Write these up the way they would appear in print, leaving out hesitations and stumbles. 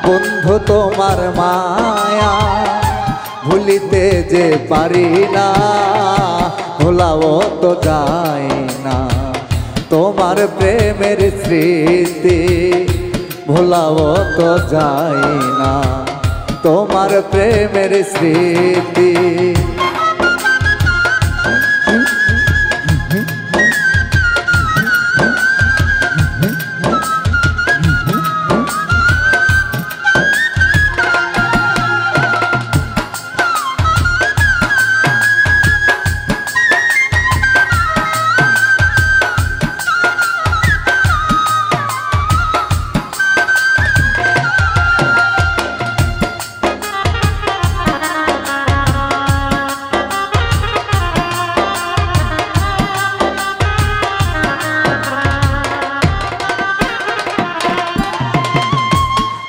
বন্ধু তোমার মায়া ভুলিতে যে পারি না, ভোলাও তো যায় না তোমার প্রেমের স্মৃতি, ভোলাও তো যায় না তোমার প্রেমের স্মৃতি।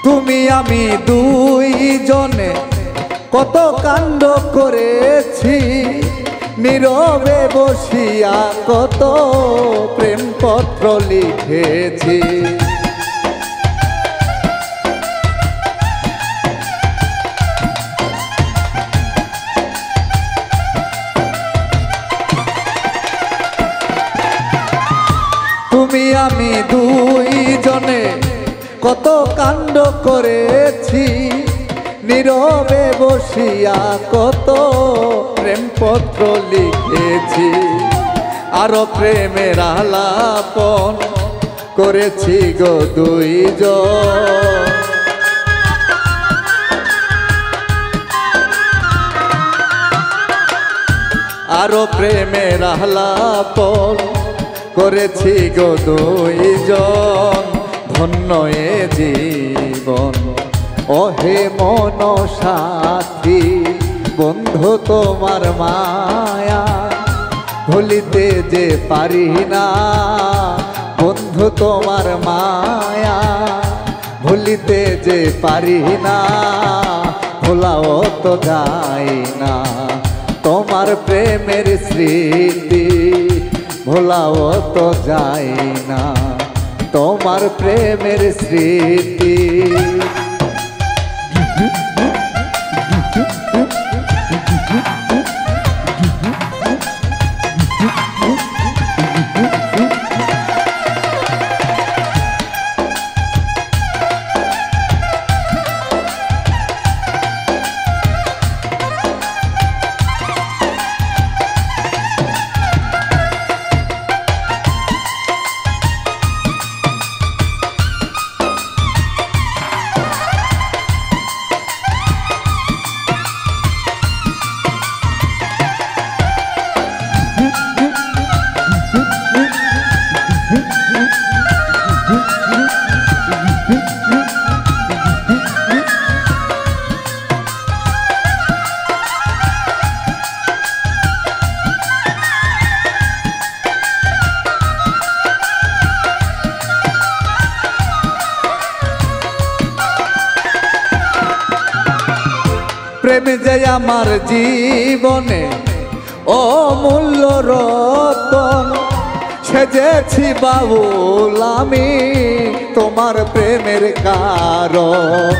তুমি আমি দুইজনে কত কাণ্ড করেছি, নীরবে বসিয়া কত প্রেমপত্র লিখেছি। তুমি আমি দুইজনে কত কাণ্ড করেছি, নীরবে বসিয়া কত প্রেমপত্র লিখেছি। আরো প্রেমের আলাপন করেছি গো দুইজন, আরো প্রেমের আলাপন করেছি গো দুইজন। ধন্য এ জীবন ওহে মন সাথী, বন্ধু তোমার মায়া ভুলিতে যে পারি না, বন্ধু তোমার মায়া ভুলিতে যে পারি না, ভোলাও তো যায় না তোমার প্রেমের স্মৃতি, ভোলাও তো যায় না তোমার প্রেমের স্মৃতি। প্রেম যে আমার জীবনে অমূল্য রতন, সেজেছি বাউল আমি তোমার প্রেমের কারণ।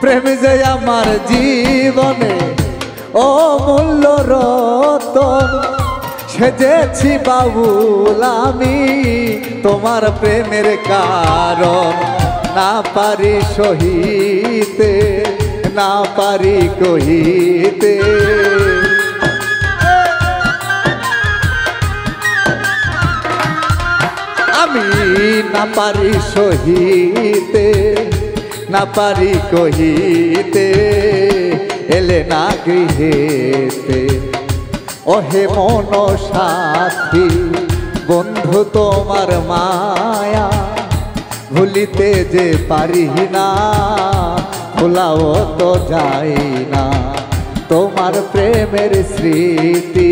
প্রেম যে আমার জীবনে অমূল্য রতন, সেজেছি বাউল আমি তোমার প্রেমের কারণ। না পারি সহিতে না পারি কহিতে, আমি না পারি সহিতে না পারি কহিতে, এলে না গৃহেতে ওহে মন সাথী, বন্ধু তোমার মায়া ভুলিতে যে পারি না, ভোলাও তো যায় না তোমার প্রেমের স্মৃতি।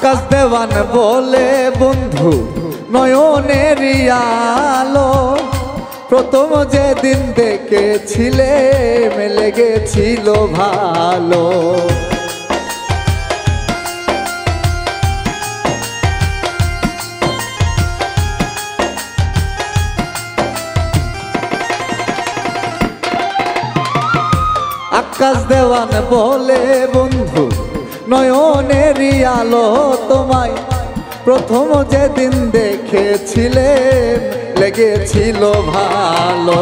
আকাশ দেওয়ান বলে বন্ধু নয়নের আলো, প্রথম যেদিন দেখেছিলে লেগেছিল ভালো। আকাশ দেওয়ান বলে বন্ধু নয়নের আলো, তোমায় প্রথম যেদিন দেখেছিলেন লেগেছিল ভালো।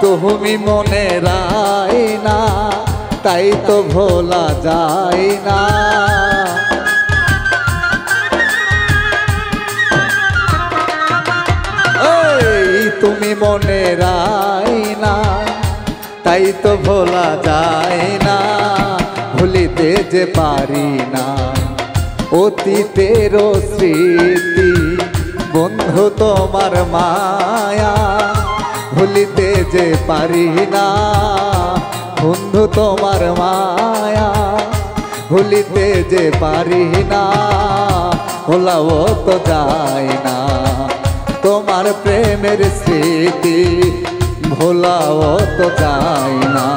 তুমি মনের আয়না, তাই তো ভোলা যায় না। তুমি মনের আয়না, তাই তো ভোলা যায় না। ভুলিতে যে পারি না অতীতের স্মৃতি, বন্ধু তোমার মায়া। ভুলিতে যে পারি না বন্ধু তোমার মায়া, ভুলিতে যে পারি না ভোলাও তো যায় না। তোমার প্রেমের স্মৃতি ভোলাও তো যায় না,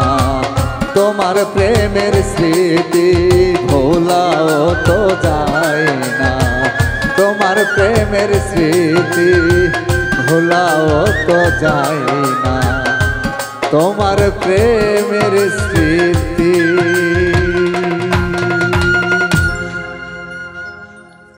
তোমার প্রেমের স্মৃতি ভোলাও তো যায় না। তোমার প্রেমের স্মৃতি ভোলাও তো যায় না, তোমার প্রেমের স্মৃতি